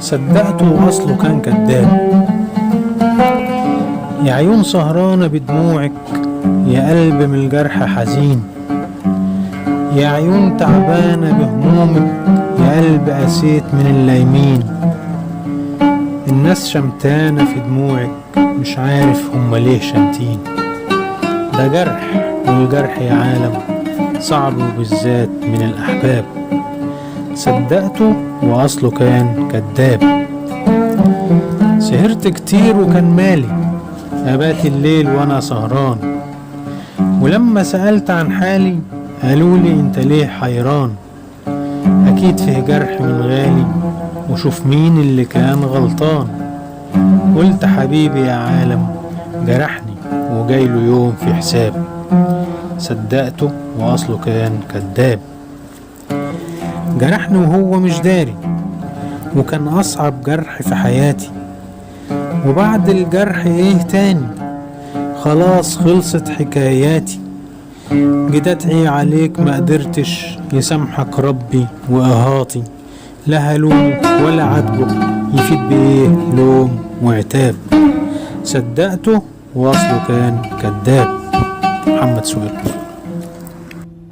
صدقته وأصله كان كداب. يا عيون سهرانة بدموعك، يا قلب من الجرح حزين، يا عيون تعبانة بهمومك، يا قلب قسيت من اللايمين. الناس شمتانة في دموعك، مش عارف هما ليه شامتين. ده جرح، والجرح يا عالم صعب وبالذات من الأحباب. صدقته وأصله كان كداب. سهرت كتير وكان مالي أبات الليل وأنا سهران، ولما سألت عن حالي قالولي انت ليه حيران. أكيد فيه جرح من غالي، وشوف مين اللي كان غلطان. قلت حبيبي يا عالم جرحني وجايله يوم في حساب. صدقته وأصله كان كداب. جرحني وهو مش داري، وكان أصعب جرح في حياتي. وبعد الجرح ايه تاني؟ خلاص خلصت حكاياتي. جيت ادعي عليك ما قدرتش، يسامحك ربي وإهاتي. لا هلومه ولا عاتبه، يفيد بايه لوم وعتاب. صدقته وأصله كان كداب. محمد سويد.